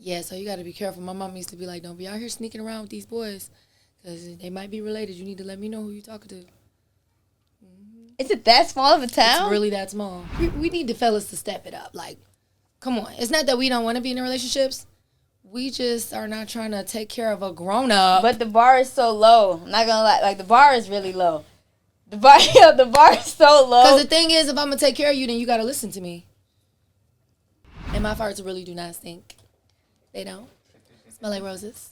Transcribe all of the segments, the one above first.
Yeah, so you got to be careful. My mom used to be like, don't be out here sneaking around with these boys because they might be related. You need to let me know who you're talking to. Is it that small of a town? It's really that small. We need the fellas to step it up. Like, come on. It's not that we don't want to be in relationships. We just are not trying to take care of a grown-up. But the bar is so low. I'm not going to lie. Like, the bar is really low. The bar is so low. Because the thing is, if I'm going to take care of you, then you got to listen to me. And my farts really do not stink. They don't. Smell like roses.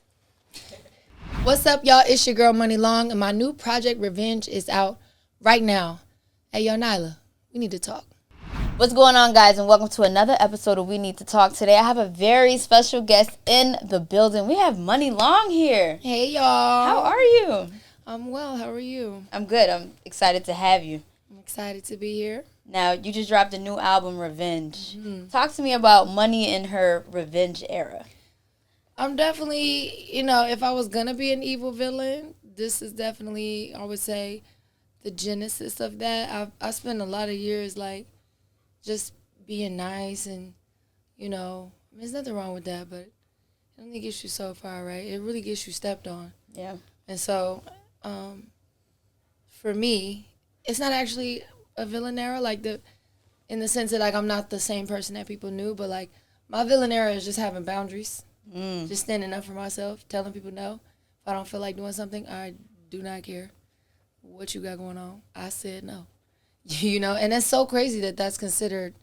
What's up, y'all? It's your girl, Muni Long, and my new project, Revenge, is out right now. Hey, yo, Nyla, we need to talk. What's going on, guys, and welcome to another episode of We Need to Talk. Today, I have a very special guest in the building. We have Muni Long here. Hey, y'all. How are you? I'm well. How are you? I'm good. I'm excited to have you. I'm excited to be here. Now, you just dropped a new album, Revenge. Mm-hmm. Talk to me about Muni in her revenge era. I'm definitely, if I was going to be an evil villain, this is definitely, I would say, the genesis of that. I spent a lot of years, just being nice and, there's nothing wrong with that, but it only gets you so far, right? It really gets you stepped on. Yeah. And so, for me, it's not actually a villain era, in the sense that, I'm not the same person that people knew, but, my villain era is just having boundaries. Just standing up for myself, telling people no. If I don't feel like doing something, I do not care what you got going on. I said no. And it's so crazy that that's considered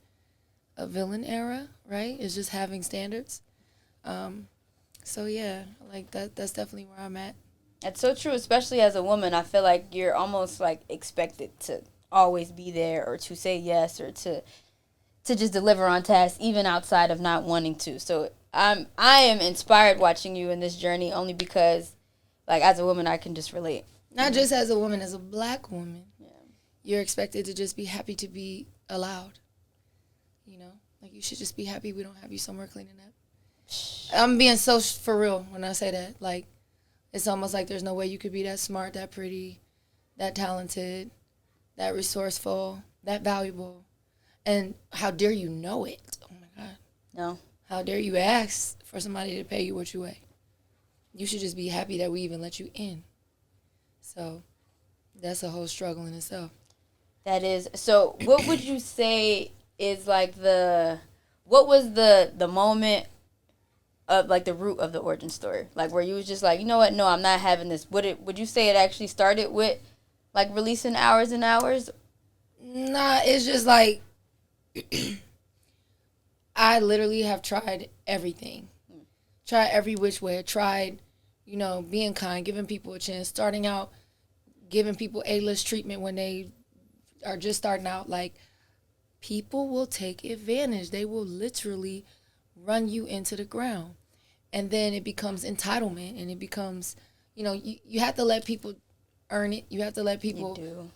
a villain era, right? It's just having standards. So yeah, that's definitely where I'm at. That's so true, especially as a woman. I feel like you're almost expected to always be there or to say yes or to just deliver on tasks even outside of not wanting to. So I am inspired watching you in this journey only because as a woman I can just relate. Not just as a woman, as a black woman. Yeah. You're expected to just be happy to be allowed. You should just be happy we don't have you somewhere cleaning up. I'm being so for real when I say that. It's almost like there's no way you could be that smart, that pretty, that talented, that resourceful, that valuable. And how dare you know it? Oh, my God. No. How dare you ask for somebody to pay you what you weigh? You should just be happy that we even let you in. So that's a whole struggle in itself. That is. So what would you say is what was the moment of the root of the origin story? Where you was just you know what? No, I'm not having this. Would you say it actually started with releasing Hours and Hours? Nah, it's just I literally have tried everything. Tried every which way. I tried, being kind, giving people a chance, starting out, giving people A-list treatment when they are just starting out. People will take advantage. They will literally run you into the ground. And then it becomes entitlement, and it becomes, you have to let people earn it. You have to let people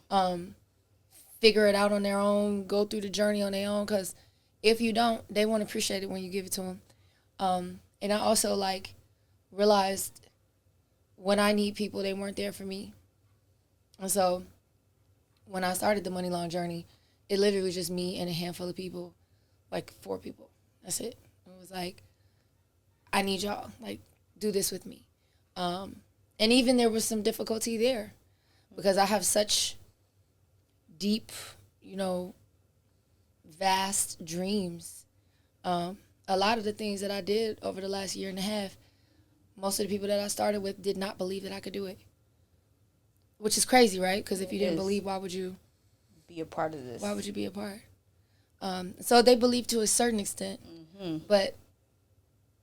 figure it out on their own, go through the journey on their own, because if you don't, they won't appreciate it when you give it to them. And I also, realized when I need people, they weren't there for me. And so when I started the Muni Long journey, it literally was just me and a handful of people, 4 people. That's it. It was I need y'all. Do this with me. And even there was some difficulty there because I have such deep, vast dreams. A lot of the things that I did over the last year and a half, most of the people that I started with did not believe that I could do it. Which is crazy, right? Because if you didn't believe, why would you be a part of this? Why would you be a part? So they believe to a certain extent. Mm-hmm. But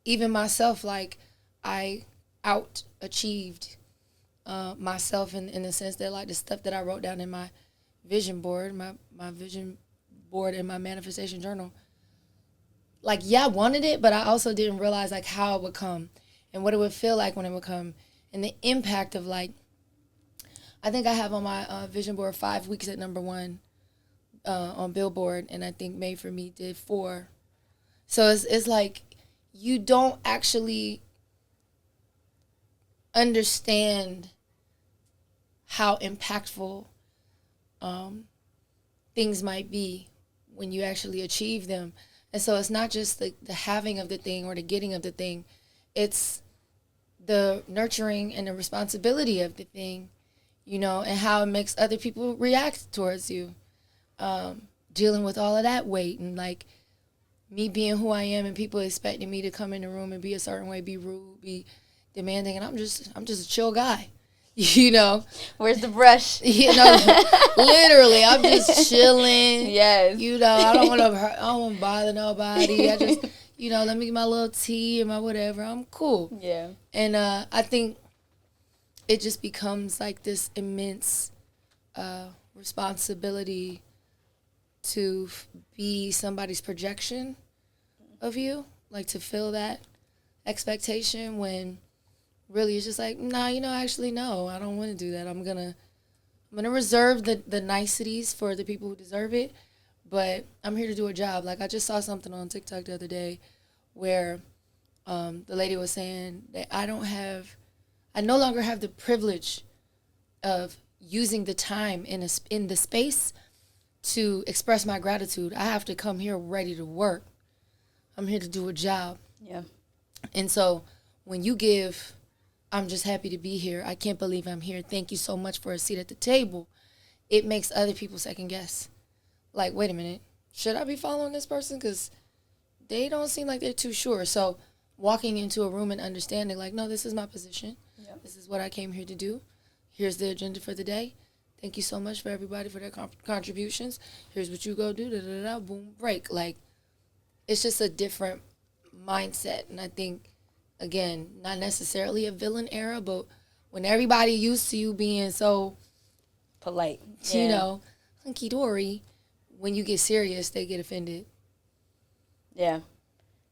even myself, I out-achieved myself in the sense that, the stuff that I wrote down in my vision board, my vision board in my manifestation journal, I wanted it, but I also didn't realize, how it would come and what it would feel like when it would come and the impact of, I think I have on my vision board 5 weeks at #1 on Billboard, and I think Made For Me did 4. So it's you don't actually understand how impactful things might be when you actually achieve them. And so it's not just the having of the thing or the getting of the thing. It's the nurturing and the responsibility of the thing, you know, and how it makes other people react towards you. Dealing with all of that weight and like me being who I am and people expecting me to come in the room and be a certain way, be rude, be demanding, and I'm just a chill guy. You know, where's the brush? You know, literally, I'm just chilling. Yes. You know, I don't want to bother nobody. I just, you know, let me get my little tea and my whatever. I'm cool. Yeah. And I think it just becomes like this immense responsibility to be somebody's projection of you, like to fill that expectation when really it's just like, nah, you know, actually, no, I don't want to do that. I'm gonna reserve the niceties for the people who deserve it, but I'm here to do a job. Like I just saw something on TikTok the other day where the lady was saying that I no longer have the privilege of using the time in the space to express my gratitude. I have to come here ready to work. I'm here to do a job. Yeah. And so when you give, I'm just happy to be here. I can't believe I'm here. Thank you so much for a seat at the table. It makes other people second guess. Like, wait a minute, should I be following this person? Because they don't seem like they're too sure. So walking into a room and understanding, like, no, this is my position. Yep. This is what I came here to do. Here's the agenda for the day. Thank you so much for everybody for their contributions. Here's what you go do. Da, da, da, boom, break. Like, it's just a different mindset. And I think, again, not necessarily a villain era, but when everybody used to you being so polite, you know, hunky-dory, when you get serious, they get offended. Yeah.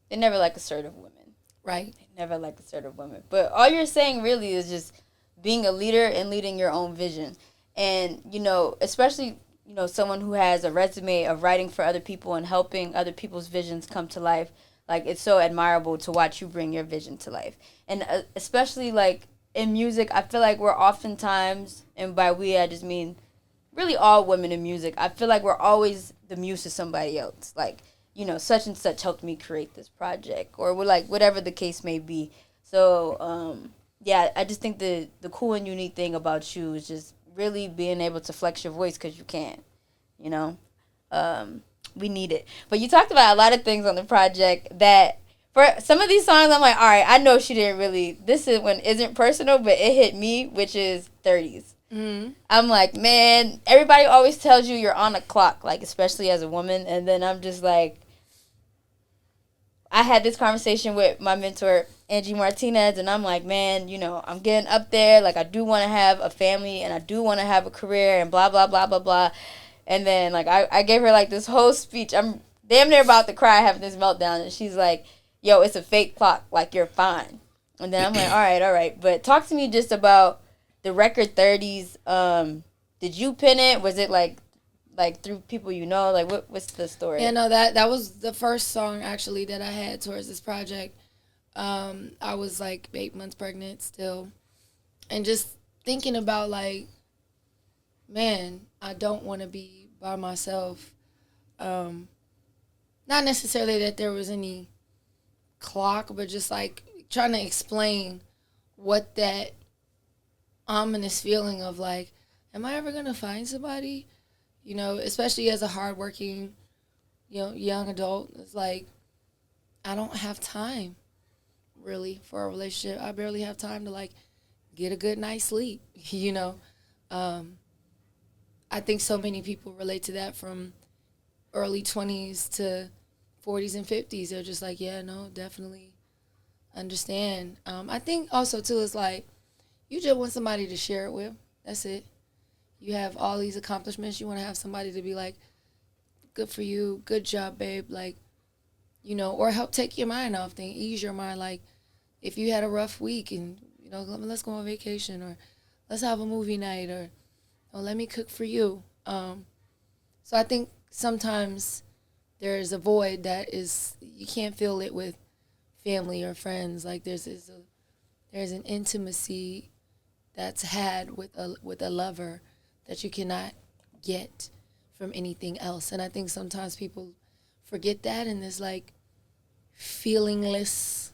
They never like assertive women. Right. They never like assertive women. But all you're saying really is just being a leader and leading your own vision. And, you know, especially, you know, someone who has a resume of writing for other people and helping other people's visions come to life. Like, it's so admirable to watch you bring your vision to life. And especially, like, in music, I feel like we're oftentimes, and by we, I just mean really all women in music, I feel like we're always the muse of somebody else. Like, you know, such and such helped me create this project. Or, like, whatever the case may be. So, yeah, I just think the cool and unique thing about you is just really being able to flex your voice because you can, you know. We need it. But you talked about a lot of things on the project that for some of these songs, I'm like, all right, I know she didn't really, this is one isn't personal, but it hit me, which is 30s. Mm-hmm. I'm like, man, everybody always tells you you're on a clock, like, especially as a woman. And then I'm just like, I had this conversation with my mentor, Angie Martinez, and I'm like, man, you know, I'm getting up there. Like, I do want to have a family, and I do want to have a career, and blah, blah, blah, blah, blah. And then, like, I gave her, like, this whole speech. I'm damn near about to cry having this meltdown. And she's like, yo, it's a fake clock. Like, you're fine. And then I'm like, all right. But talk to me just about the record 30s. Did you pin it? Was it, like through people you know? Like, what's the story? Yeah, no, that was the first song, actually, that I had towards this project. I was, like, 8 months pregnant still. And just thinking about, like, man, I don't want to be by myself. Not necessarily that there was any clock, but just like trying to explain what that ominous feeling of like, am I ever going to find somebody? You know, especially as a hardworking, you know, young adult. It's like, I don't have time really for a relationship. I barely have time to like get a good night's sleep, you know. I think so many people relate to that from early 20s to 40s and 50s. They're just like, yeah, no, definitely understand. I think also, too, it's like you just want somebody to share it with. That's it. You have all these accomplishments. You want to have somebody to be like, good for you, good job, babe. Like, you know, or help take your mind off things, ease your mind. Like, if you had a rough week and, you know, let's go on vacation or let's have a movie night or let me cook for you. So I think sometimes there's a void that is, you can't fill it with family or friends. Like there's an intimacy that's had with a lover that you cannot get from anything else. And I think sometimes people forget that in this like feelingless,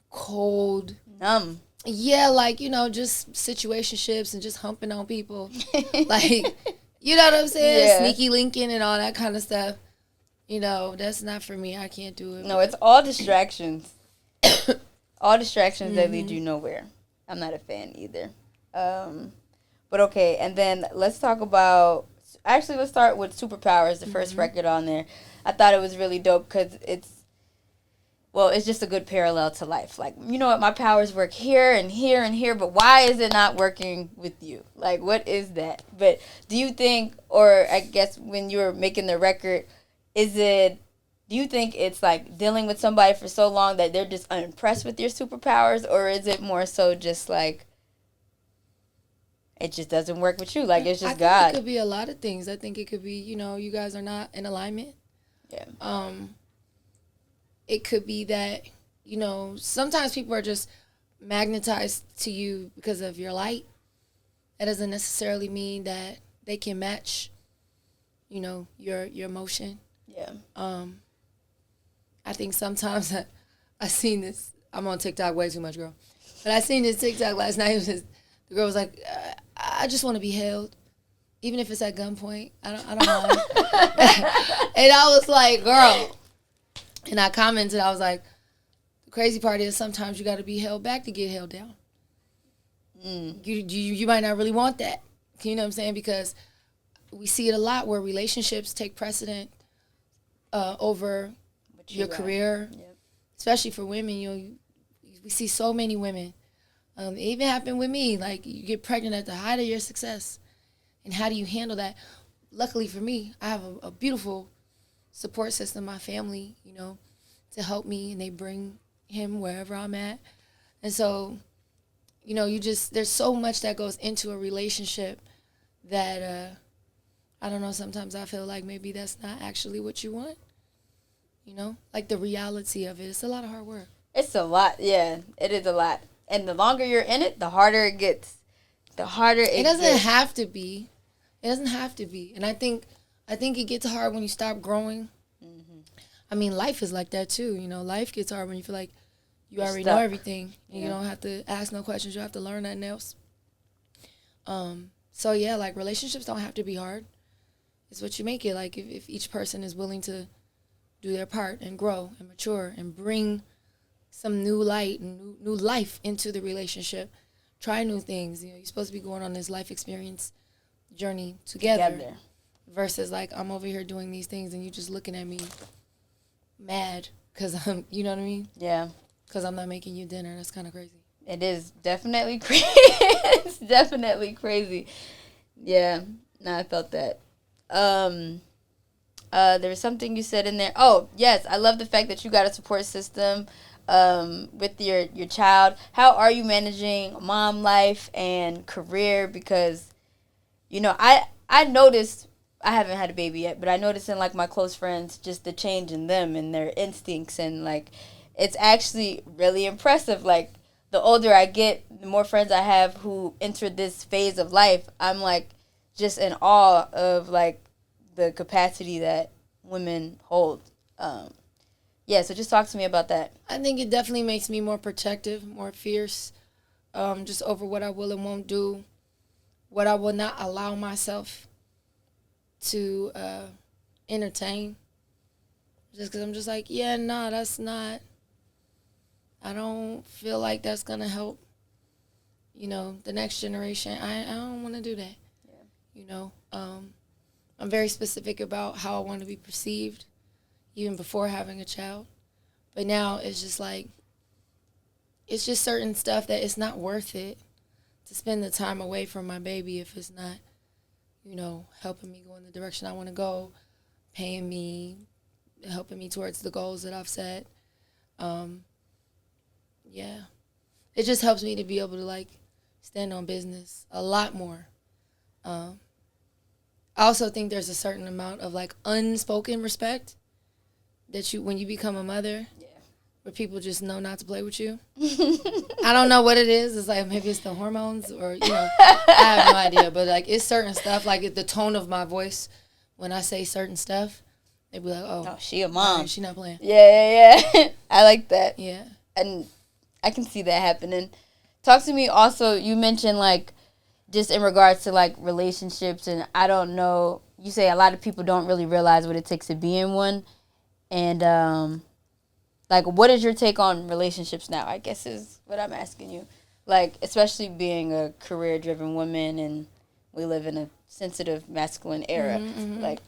cold, numb. Yeah, like, you know, just situationships and just humping on people. Like, you know what I'm saying? Yeah. Sneaky linking and all that kind of stuff. You know, that's not for me. I can't do it. No, it's all distractions. All distractions that lead you nowhere. I'm not a fan either. But okay, and then let's talk about... Actually, let's start with Superpowers, the first record on there. I thought it was really dope because it's just a good parallel to life. Like, you know what, my powers work here and here and here, but why is it not working with you? Like, what is that? But do you think, or I guess when you were making the record, do you think it's like dealing with somebody for so long that they're just unimpressed with your superpowers, or is it more so just like it just doesn't work with you? Like, it's just God. I think it could be a lot of things. I think it could be, you know, you guys are not in alignment. Yeah. It could be that, you know, sometimes people are just magnetized to you because of your light. That doesn't necessarily mean that they can match, you know, your emotion. Yeah. I think sometimes I seen this. I'm on TikTok way too much, girl. But I seen this TikTok last night. The girl was like, I just want to be held. Even if it's at gunpoint, I don't mind. And I was like, girl. And I commented, I was like, the crazy part is sometimes you got to be held back to get held down. You might not really want that. You know what I'm saying? Because we see it a lot where relationships take precedent over your career. Yep. Especially for women. You know, we see so many women. It even happened with me. Like, you get pregnant at the height of your success. And how do you handle that? Luckily for me, I have a beautiful support system, my family, you know, to help me, and they bring him wherever I'm at. And so, you know, there's so much that goes into a relationship that, I don't know, sometimes I feel like maybe that's not actually what you want, you know, like the reality of it. It's a lot of hard work. It's a lot, yeah, it is a lot. And the longer you're in it, the harder it gets. It doesn't have to be. It doesn't have to be. And I think it gets hard when you stop growing. Mm-hmm. I mean, life is like that too. You know, life gets hard when you feel like you already know everything. And you don't have to ask no questions. You don't have to learn nothing else. So, yeah, like, relationships don't have to be hard. It's what you make it. Like, if each person is willing to do their part and grow and mature and bring some new light and new life into the relationship, try new things. You know, you're supposed to be going on this life experience journey together. Versus, like, I'm over here doing these things and you just looking at me mad because I'm, you know what I mean? Yeah. Because I'm not making you dinner. That's kind of crazy. It is definitely crazy. It's definitely crazy. Yeah. No, I felt that. There was something you said in there. Oh, yes. I love the fact that you got a support system with your child. How are you managing mom life and career? Because, you know, I noticed, I haven't had a baby yet, but I noticed in, like, my close friends just the change in them and their instincts, and, like, it's actually really impressive. Like, the older I get, the more friends I have who entered this phase of life, I'm, like, just in awe of, like, the capacity that women hold. Yeah, so just talk to me about that. I think it definitely makes me more protective, more fierce, just over what I will and won't do, what I will not allow myself to entertain. Just because I'm just like, yeah, no, that's not, I don't feel like that's going to help, you know, the next generation. I don't want to do that. Yeah. You know, I'm very specific about how I want to be perceived, even before having a child. But now it's just like, it's just certain stuff that it's not worth it to spend the time away from my baby if it's not, you know, helping me go in the direction I want to go, paying me, helping me towards the goals that I've set. Yeah. It just helps me to be able to, like, stand on business a lot more. I also think there's a certain amount of, like, unspoken respect that you, when you become a mother, where people just know not to play with you. I don't know what it is. It's like, maybe it's the hormones or, you know, I have no idea. But, like, it's certain stuff, like the tone of my voice when I say certain stuff. they'd be like, oh, she a mom. Right, she not playing. Yeah. I like that. Yeah. And I can see that happening. Talk to me also, you mentioned, like, just in regards to, like, relationships, and I don't know, you say a lot of people don't really realize what it takes to be in one. And, like, what is your take on relationships now, I guess is what I'm asking you. Like, especially being a career-driven woman, and we live in a sensitive masculine era. Like,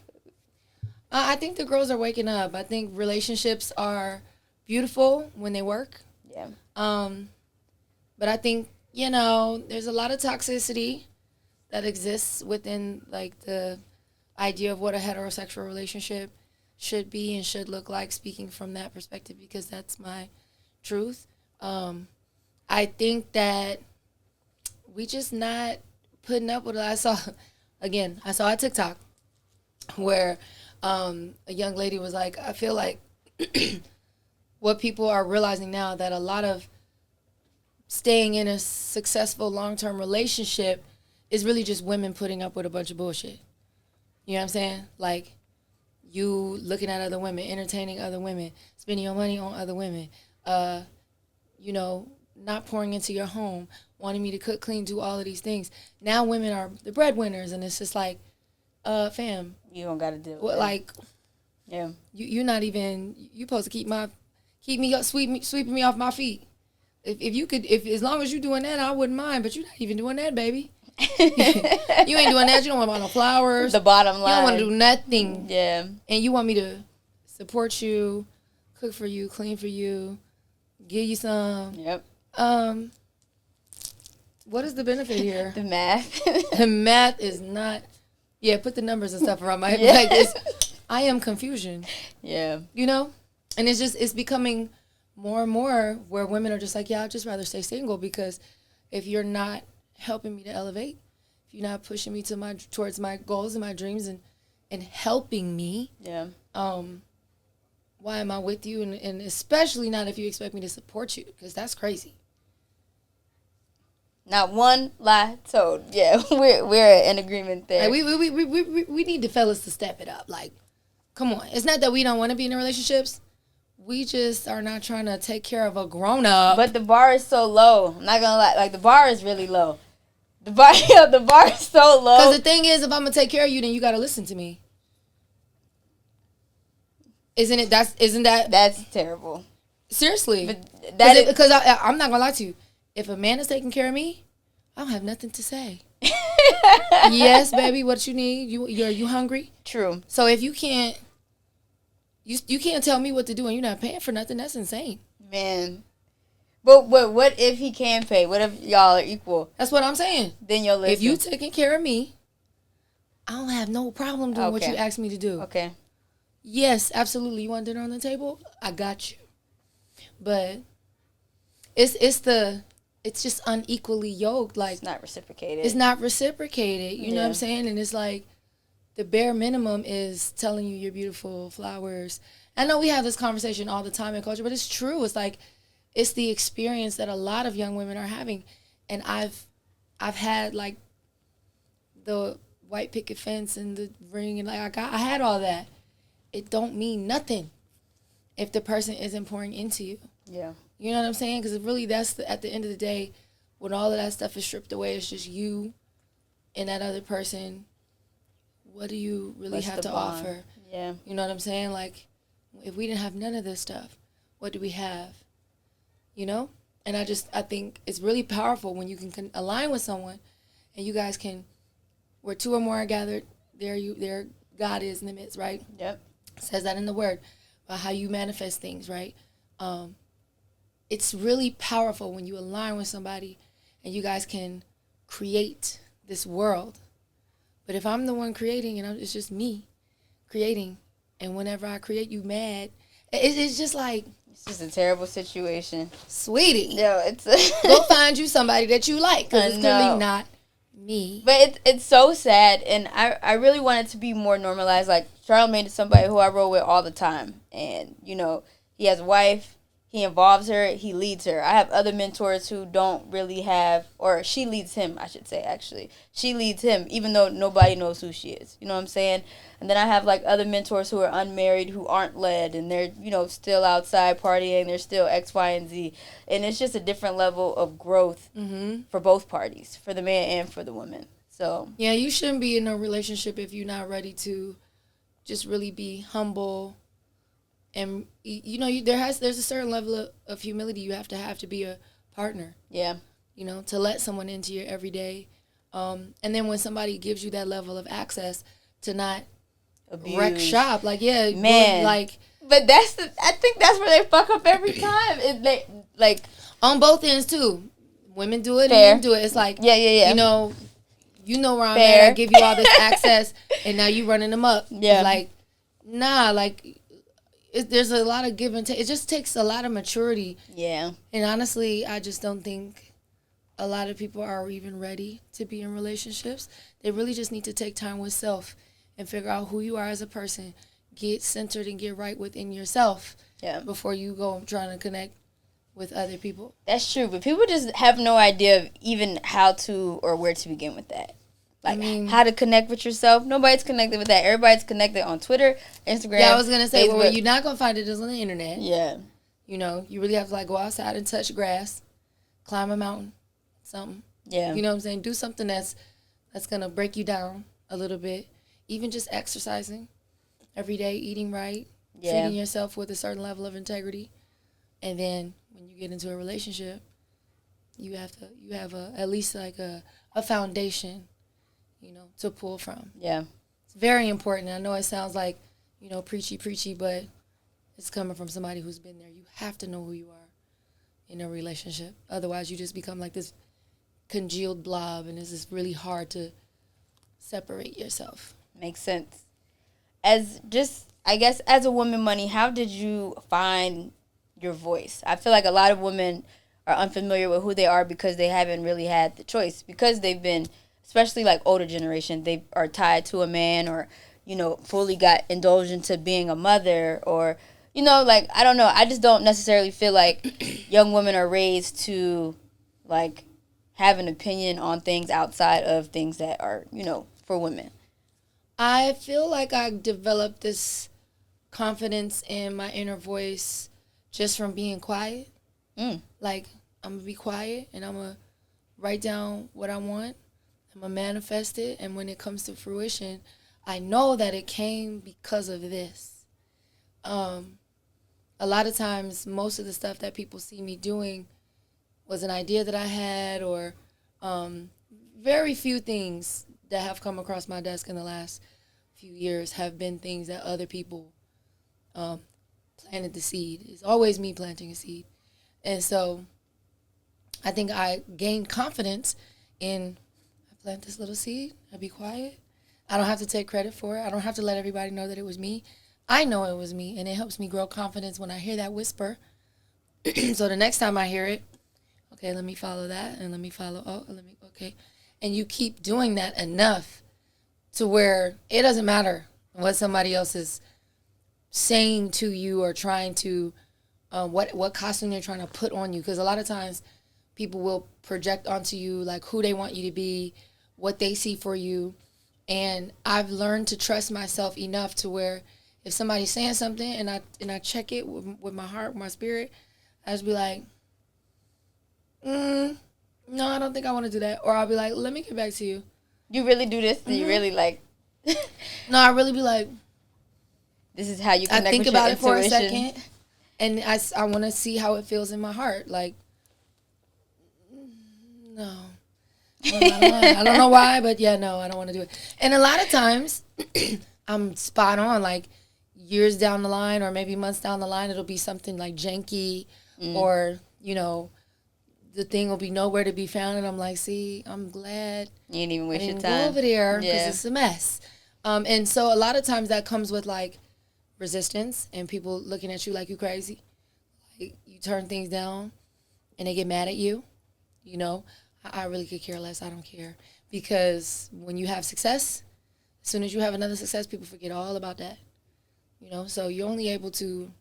I think the girls are waking up. I think relationships are beautiful when they work. Yeah. But I think, you know, there's a lot of toxicity that exists within, like, the idea of what a heterosexual relationship should be and should look like, speaking from that perspective, because that's my truth. I think that we just not putting up with it. I saw a TikTok where a young lady was like, I feel like what people are realizing now, that a lot of staying in a successful long-term relationship is really just women putting up with a bunch of bullshit. You know what I'm saying? Like, you looking at other women, entertaining other women, spending your money on other women, you know, not pouring into your home, wanting me to cook, clean, do all of these things. Now women are the breadwinners, and it's just like, fam, you don't got to do it. Like, yeah, you're not even, you supposed to keep me up, sweeping me off my feet. If you could, as long as you're doing that, I wouldn't mind. But you're not even doing that, baby. You ain't doing that. You don't want to buy no flowers. The bottom line. You don't want to do nothing. Yeah. And you want me to support you, cook for you, clean for you, give you some. Yep. What is the benefit here? The math. The math is not. Yeah, put the numbers and stuff around my head. Like, I am confusion. Yeah. You know? And it's becoming more and more where women are just like, yeah, I'd just rather stay single, because if you're not helping me to elevate, if you're not pushing me towards my goals and my dreams and helping me, yeah, why am I with you? And especially not if you expect me to support you, because that's crazy. Not one lie told. Yeah, we're in agreement there. Like, we need the fellas to step it up. Like, come on. It's not that we don't want to be in relationships. We just are not trying to take care of a grown-up. But the bar is so low. I'm not going to lie. Like, the bar is really low. The bar is so low. Because the thing is, if I'm going to take care of you, then you got to listen to me. Isn't that... That's terrible. Seriously. Because I'm not going to lie to you. If a man is taking care of me, I don't have nothing to say. Yes, baby, what you need? You hungry? True. So if you can't... You can't tell me what to do and you're not paying for nothing. That's insane. Man. But what if he can pay? What if y'all are equal? That's what I'm saying. Then you'll listen. If you taking care of me, I don't have no problem doing what you asked me to do. Okay. Yes, absolutely. You want dinner on the table? I got you. But it's just unequally yoked. Like, it's not reciprocated. It's not reciprocated. You know what I'm saying? And it's like, the bare minimum is telling you you're beautiful, flowers. I know we have this conversation all the time in culture, but it's true. It's like, it's the experience that a lot of young women are having. And I've had, like, the white picket fence and the ring, and like I had all that. It don't mean nothing if the person isn't pouring into you. Yeah. You know what I'm saying? Because really, at the end of the day, when all of that stuff is stripped away, it's just you and that other person. What do you really have to offer? Yeah. You know what I'm saying? Like, if we didn't have none of this stuff, what do we have? You know? And I think it's really powerful when you can align with someone and you guys can, where two or more are gathered, there God is in the midst, right? Yep. It says that in the word, about how you manifest things, right? It's really powerful when you align with somebody and you guys can create this world. But if I'm the one creating and it's just me creating, and whenever I create you mad, it's just like... It's just a terrible situation. Sweetie. No, it's... Go find you somebody that you like, because it's clearly not me. But it's so sad, and I really want it to be more normalized. Like, Charlamagne is somebody who I roll with all the time. And, you know, he has a wife, He involves her. He leads her. I have other mentors who don't really have, or she leads him, I should say, actually. She leads him, even though nobody knows who she is. You know what I'm saying? And then I have, like, other mentors who are unmarried, who aren't led, and they're, you know, still outside partying. They're still X, Y, and Z. And it's just a different level of growth for both parties, for the man and for the woman. So yeah, you shouldn't be in a relationship if you're not ready to just really be humble. And, you know, there's a certain level of humility you have to be a partner. Yeah. You know, to let someone into your everyday. And then when somebody gives you that level of access, to not wreck shop. Like, yeah. Man. Like, but I think that's where they fuck up every time. They, like, on both ends, too. Women do it fair. and men do it. It's like, yeah. You know where I'm fair. at. I give you all this access, and now you running them up. Yeah. It's like, nah, like... there's a lot of give and take. It just takes a lot of maturity. Yeah. And honestly, I just don't think a lot of people are even ready to be in relationships. They really just need to take time with self and figure out who you are as a person. Get centered and get right within yourself before you go trying to connect with other people. That's true. But people just have no idea of even how to or where to begin with that. Like, how to connect with yourself. Nobody's connected with that. Everybody's connected on Twitter, Instagram, Yeah, I was going to say, Facebook. well, you're not going to find it on the internet. Yeah. You know, you really have to, like, go outside and touch grass, climb a mountain, something. Yeah. You know what I'm saying? Do something that's going to break you down a little bit. Even just exercising every day, eating right, treating yourself with a certain level of integrity. And then when you get into a relationship, you have at least like a foundation, you know, to pull from. Yeah. It's very important. I know it sounds like, you know, preachy, but it's coming from somebody who's been there. You have to know who you are in a relationship. Otherwise, you just become like this congealed blob, and it's just really hard to separate yourself. Makes sense. I guess, as a woman, Money, how did you find your voice? I feel like a lot of women are unfamiliar with who they are because they haven't really had the choice. Because they've been, especially like older generation, they are tied to a man, or, you know, fully got indulged into being a mother, or, you know, like, I don't know. I just don't necessarily feel like young women are raised to, like, have an opinion on things outside of things that are, you know, for women. I feel like I developed this confidence in my inner voice just from being quiet. Like, I'm going to be quiet, and I'm going to write down what I want. I'm going to manifest it, and when it comes to fruition, I know that it came because of this. A lot of times, most of the stuff that people see me doing was an idea that I had, or very few things that have come across my desk in the last few years have been things that other people planted the seed. It's always me planting a seed. And so I think I gained confidence in, I plant this little seed, I be quiet. I don't have to take credit for it. I don't have to let everybody know that it was me. I know it was me, and it helps me grow confidence when I hear that whisper. So the next time I hear it, okay, let me follow that, and let me follow, okay. And you keep doing that enough to where it doesn't matter what somebody else is saying to you or trying to, what costume they're trying to put on you. Because a lot of times people will project onto you like who they want you to be, what they see for you. And I've learned to trust myself enough to where if somebody's saying something and I check it with my heart, my spirit, I just be like, no, I don't think I want to do that. Or I'll be like, let me get back to you. You really do this? Mm-hmm. You really like... No, I really be like... This is how you connect with your intuition. I think about it for a second, and I want to see how it feels in my heart. Like, no. I don't know why, but yeah, no, I don't want to do it. And a lot of times, I'm spot on. Like, years down the line, or maybe months down the line, it'll be something like janky, or, you know, the thing will be nowhere to be found, and I'm like, see, I'm glad you didn't even waste your time. Go over there because it's a mess. And so a lot of times that comes with like resistance and people looking at you like you crazy. Like, you turn things down, and they get mad at you. You know, I really could care less. I don't care, because when you have success, as soon as you have another success, people forget all about that. You know, so you're only able to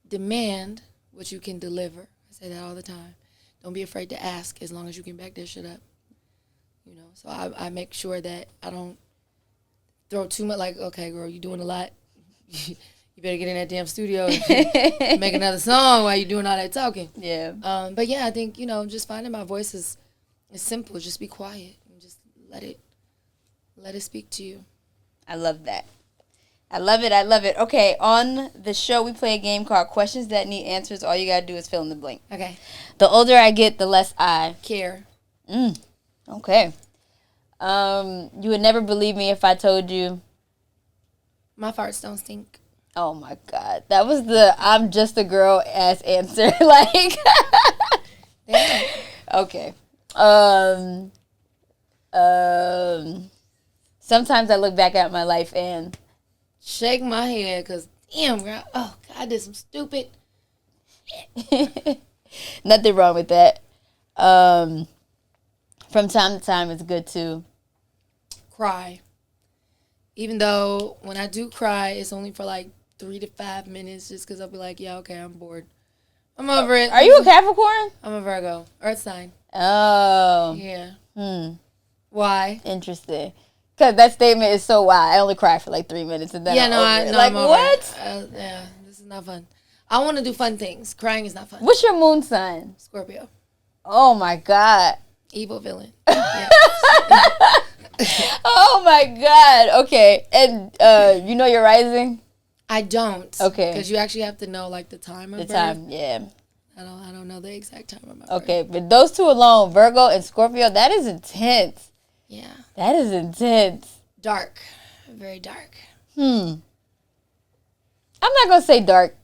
demand what you can deliver. I say that all the time. Don't be afraid to ask as long as you can back that shit up. You know, so I make sure that I don't throw too much, like, okay, girl, you doing a lot. You better get in that damn studio and make another song while you're doing all that talking. Yeah. But yeah, I think, you know, just finding my voice is simple. Just be quiet and just let it speak to you. I love that. I love it. I love it. Okay, on the show, we play a game called Questions That Need Answers. All you got to do is fill in the blank. Okay. The older I get, the less I care. Okay. You would never believe me if I told you. My farts don't stink. Oh, my God. That was the I'm just a girl ass answer. Like. Damn. Okay. Sometimes I look back at my life and shake my head because, damn, girl. Oh, God, I did some stupid. Nothing wrong with that. From time to time, it's good to cry. Even though when I do cry, it's only for like 3 to 5 minutes just because I'll be like, yeah, okay, I'm bored. I'm over it. Are you a Capricorn? I'm a Virgo. Earth sign. Oh. Yeah. Why? Interesting. Because that statement is so wild. I only cry for like 3 minutes and then I'm over what? It. Yeah, this is not fun. I want to do fun things. Crying is not fun. What's your moon sign? Scorpio. Oh, my God. Evil villain. Yeah. Oh, my God. Okay. And you know your rising? I don't. Okay. Because you actually have to know, like, the time of birth. The time, yeah. I don't know the exact time of my birth. Okay, but those two alone, Virgo and Scorpio, that is intense. Yeah. That is intense. Dark. Very dark. I'm not going to say dark.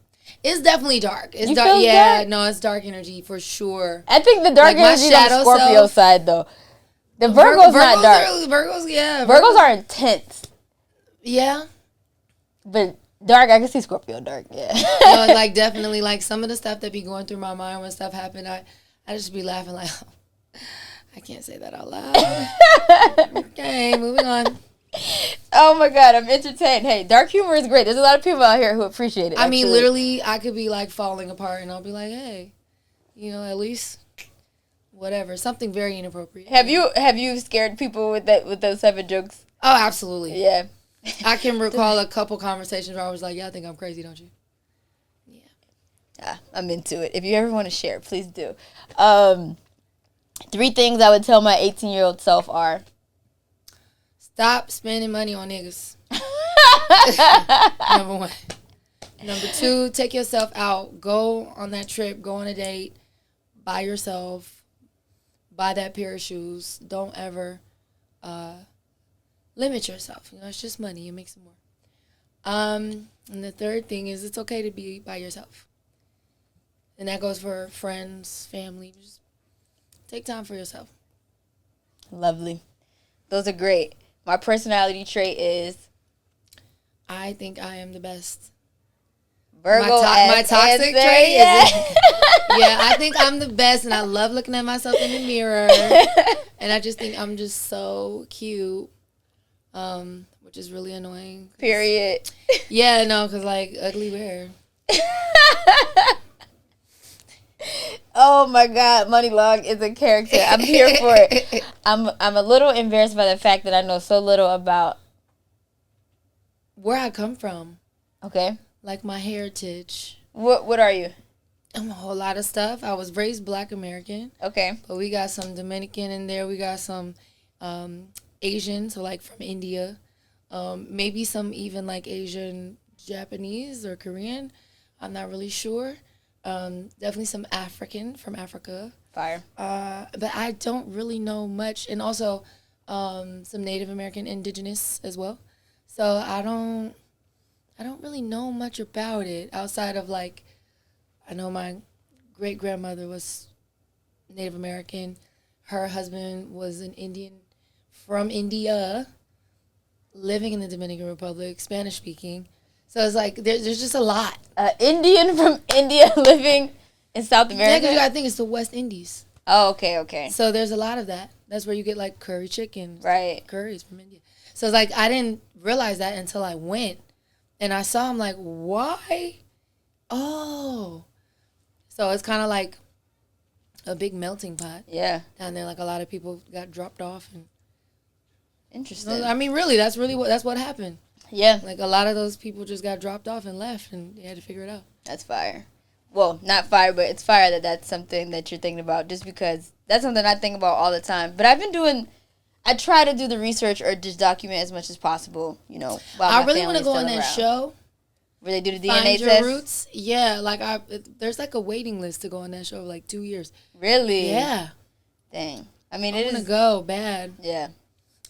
It's definitely dark. It's you dark. Feel yeah, dark? No, it's dark energy for sure. I think the dark energy is on the Scorpio side, though. The Virgo's not dark. Virgos, yeah. Virgos are intense. Yeah. But dark, I can see Scorpio dark, yeah. No, like, definitely, like, some of the stuff that be going through my mind when stuff happened, I just be laughing like, oh, I can't say that out loud. Okay, moving on. Oh, my God, I'm entertained. Hey, dark humor is great. There's a lot of people out here who appreciate it. I mean, literally, I could be, like, falling apart, and I'll be like, hey, you know, at least... whatever, something very inappropriate. Have you scared people with those type of jokes? Oh, absolutely. Yeah. I can recall a couple conversations where I was like, yeah, I think I'm crazy, don't you? Yeah. I'm into it. If you ever want to share, please do. 3 things I would tell my 18-year-old self are... stop spending money on niggas. Number 1. Number 2, take yourself out. Go on that trip. Go on a date. By yourself. Buy that pair of shoes. Don't ever limit yourself. You know, it's just money. You make some more. And the 3rd thing is it's okay to be by yourself. And that goes for friends, family. Just take time for yourself. Lovely. Those are great. My personality trait is... I think I am the best. Virgo my toxic trait yeah. Yeah, I think I'm the best, and I love looking at myself in the mirror. And I just think I'm just so cute, which is really annoying. Period. Yeah, no, because, like, ugly wear. Oh, my God. Muni Long is a character. I'm here for it. I'm a little embarrassed by the fact that I know so little about... where I come from. Okay. Like, my heritage. What are you? I'm a whole lot of stuff. I was raised Black American. Okay. But we got some Dominican in there. We got some Asian, so, like, from India. Maybe some even, like, Asian, Japanese, or Korean. I'm not really sure. Definitely some African from Africa. Fire. But I don't really know much. And also some Native American indigenous as well. So I don't really know much about it outside of, like, I know my great-grandmother was Native American. Her husband was an Indian from India, living in the Dominican Republic, Spanish-speaking. So it's like, there's just a lot. Indian from India living in South America? Yeah, because you got to think it's the West Indies. Oh, okay. So there's a lot of that. That's where you get, like, curry chicken. Right. Curries from India. So it's like, I didn't realize that until I went. And I saw him like, why? Oh. So it's kind of like a big melting pot. Yeah. Down there, like a lot of people got dropped off. And interesting. I mean, really, that's what happened. Yeah. Like a lot of those people just got dropped off and left, and they had to figure it out. That's fire. Well, not fire, but it's fire that that's something that you're thinking about, just because that's something I think about all the time. But I try to do the research or just document as much as possible, you know, while I really want to go on that show. Where they do the DNA Find test? Your Roots. Yeah, like there's like a waiting list to go on that show for like 2 years. Really? Yeah. Dang. I mean, I want to go bad. Yeah.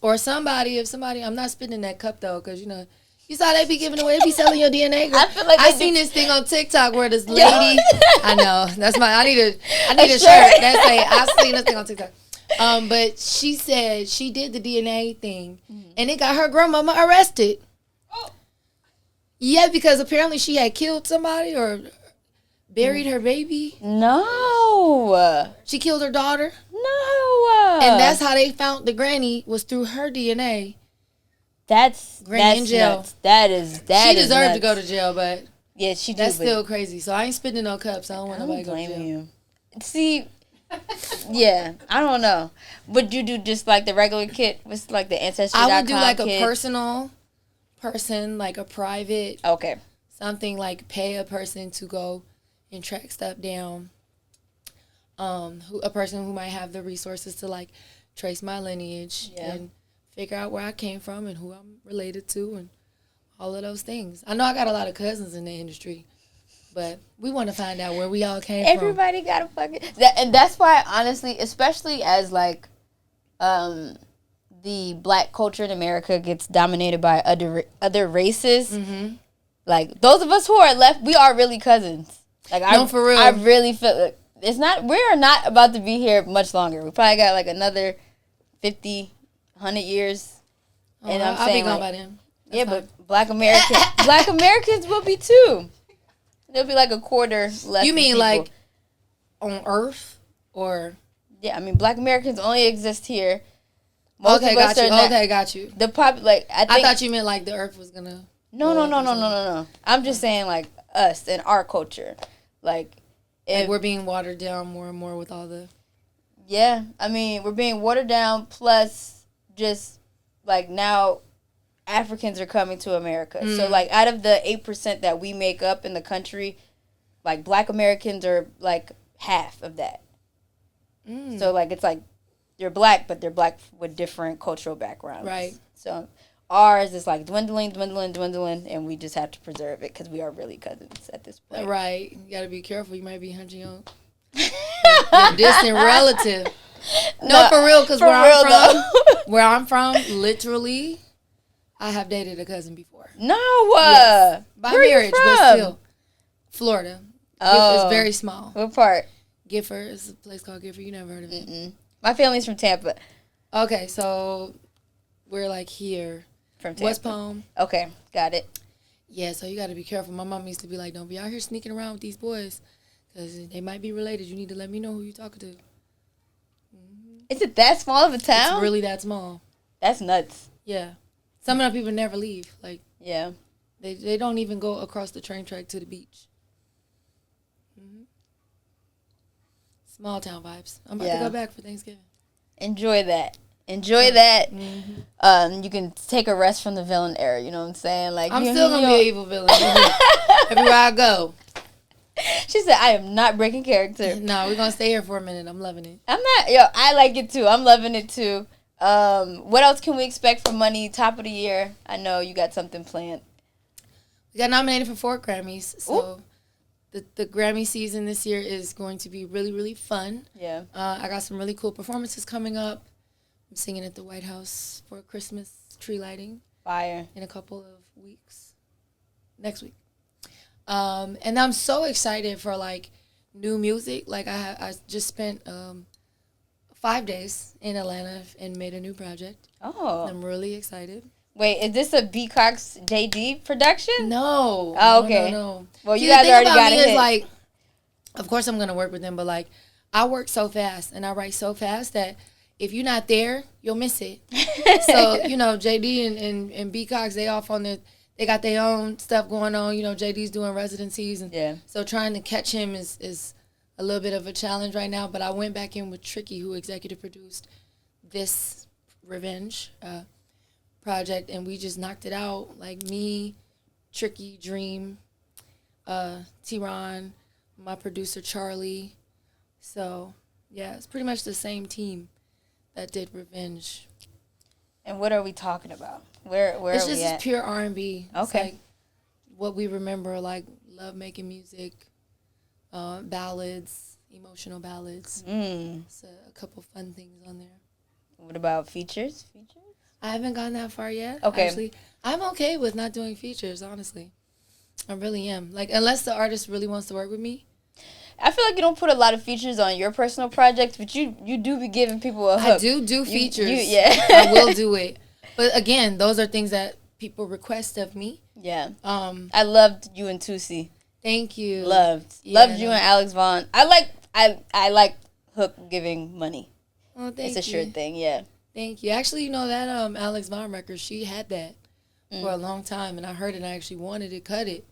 Or if somebody, I'm not spitting in that cup though, because, you know, you saw they be giving away, they be selling your DNA. Girl. I feel like I seen this thing on TikTok where this lady, I know, I need a shirt that say, I've seen this thing on TikTok. But she said she did the DNA thing, and it got her grandmama arrested. Oh. Yeah, because apparently she had killed somebody or buried her baby. No. She killed her daughter. No. And that's how they found the granny, was through her DNA. That's in jail. Nuts. That she deserved to go to jail, but yeah, she did. That's still crazy. So I ain't spitting no cups. I don't want nobody to go to jail. You. See, yeah, I don't know. Would you do just like the regular kit with like the Ancestry.com I would do like kit? A personal person, like a private. Okay. Something like pay a person to go and track stuff down. A person who might have the resources to like trace my lineage and figure out where I came from and who I'm related to and all of those things. I know I got a lot of cousins in the industry, but we want to find out where we all came from. Everybody got a fucking... and that's why, honestly, especially as, like, the black culture in America gets dominated by other races, like, those of us who are left, we are really cousins. Like, for real. I really feel... Like, we're not about to be here much longer. We probably got, like, another 50... 100 years, and I'll be gone by then. That's fine. But black Americans will be too. There'll be like a quarter less. You mean people. Like on Earth, or? Yeah, I mean black Americans only exist here. Most okay, of us got you. The I thought you meant like the Earth was gonna. No. I'm just saying like us and our culture, like we're being watered down more and more with all the. Yeah, I mean we're being watered down. Plus. Just like now Africans are coming to America. So like out of the 8% that we make up in the country, like black Americans are like half of that. So like it's like they're black, but they're black with different cultural backgrounds. Right. So ours is like dwindling, and we just have to preserve it because we are really cousins at this point. Right. You got to be careful. You might be hunching your distant relative. No, for real, because where I'm from, literally, I have dated a cousin before. No, yes. By where marriage, but still, Florida. Oh, it's very small. What part? Gifford. It's a place called Gifford. You never heard of it? My family's from Tampa. Okay, so we're like here from Tampa. West Palm. Okay, got it. Yeah, so you got to be careful. My mom used to be like, "Don't be out here sneaking around with these boys, because they might be related. You need to let me know who you're talking to." Is it that small of a town? It's really that small. That's nuts. Yeah. Some of the people never leave. Like, yeah. They don't even go across the train track to the beach. Small town vibes. I'm about to go back for Thanksgiving. Enjoy that. That. You can take a rest from the villain era. You know what I'm saying? Like I'm still going to be an evil villain. Everywhere I go. She said, I am not breaking character. No, we're going to stay here for a minute. I'm loving it. I like it too. I'm loving it too. What else can we expect from Money? Top of the year. I know you got something planned. We got nominated for 4 Grammys. So the Grammy season this year is going to be really, really fun. Yeah. I got some really cool performances coming up. I'm singing at the White House for Christmas tree lighting. Fire. In a couple of weeks. Next week. And I'm so excited for like new music. Like I just spent 5 days in Atlanta and made a new project. Oh, I'm really excited. Wait, is this a B Cox JD production? No. Oh, okay. No. Well, you guys already got it. Like, of course I'm gonna work with them, but like I work so fast and I write so fast that if you're not there, you'll miss it. So JD and B Cox, they off on the. They got their own stuff going on. JD's doing residencies. And so trying to catch him is a little bit of a challenge right now, but I went back in with Tricky, who executive produced this Revenge project, and we just knocked it out. Like me, Tricky, Dream, Teir, my producer Charlie. So yeah, it's pretty much the same team that did Revenge. And what are we talking about? Where it's are we just at? Pure R&B. Okay. It's like what we remember, like love making music, ballads, emotional ballads. So a couple fun things on there. What about features? I haven't gone that far yet. Okay. Actually, I'm okay with not doing features, honestly. I really am. Like, unless the artist really wants to work with me. I feel like you don't put a lot of features on your personal projects, but you do be giving people a hook. I do features. Yeah. I will do it. But again, those are things that people request of me. Yeah. I loved you and Tusi. Thank you. Loved you and Alex Vaughn. I like hook giving money. Oh, thank you. It's a sure thing, yeah. Thank you. Actually, you know that Alex Vaughn record, she had that for a long time, and I heard it and I actually wanted to cut it.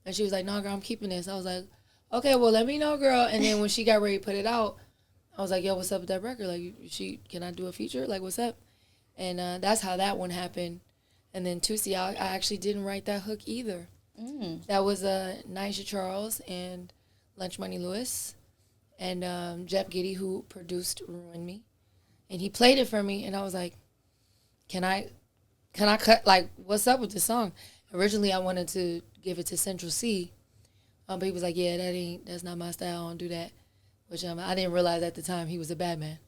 And she was like, "No, girl, I'm keeping this." I was like, "Okay, well, let me know, girl." And then when she got ready to put it out, I was like, "Yo, what's up with that record? Like, can I do a feature? Like, what's up?" And that's how that one happened. And then Tusi, I actually didn't write that hook either. That was Nisha Charles and Lunch Money Lewis and Jeff Giddy, who produced Ruin Me. And he played it for me, and I was like, can I cut, like, what's up with this song? Originally, I wanted to give it to Central C, but he was like, yeah, that's not my style, I don't do that. Which I didn't realize at the time he was a bad man.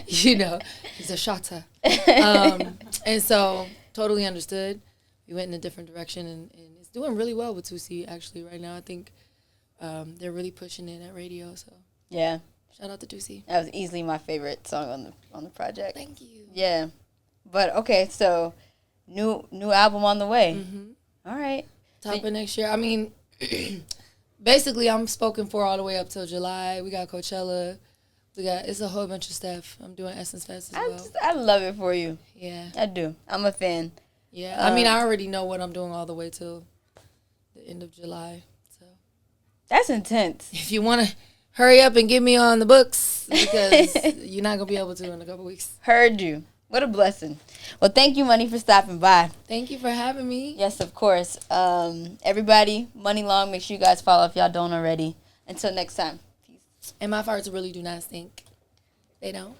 You know, he's a shotter. And so, totally understood. We went in a different direction, and it's doing really well with 2C, actually, right now. I think they're really pushing it at radio, so. Yeah. Shout out to 2C. That was easily my favorite song on the project. Thank you. Yeah. But, okay, so new album on the way. All right. Top of next year. I mean, basically, I'm spoken for all the way up till July. We got Coachella. It's a whole bunch of stuff. I'm doing Essence Fest as well. I love it for you. Yeah. I do. I'm a fan. Yeah. I mean, I already know what I'm doing all the way till the end of July. So that's intense. If you want to hurry up and get me on the books, because you're not going to be able to in a couple weeks. Heard you. What a blessing. Well, thank you, Money, for stopping by. Thank you for having me. Yes, of course. Everybody, Muni Long, make sure you guys follow if y'all don't already. Until next time. Peace. And my farts really do not stink. They don't.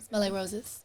Smell like roses.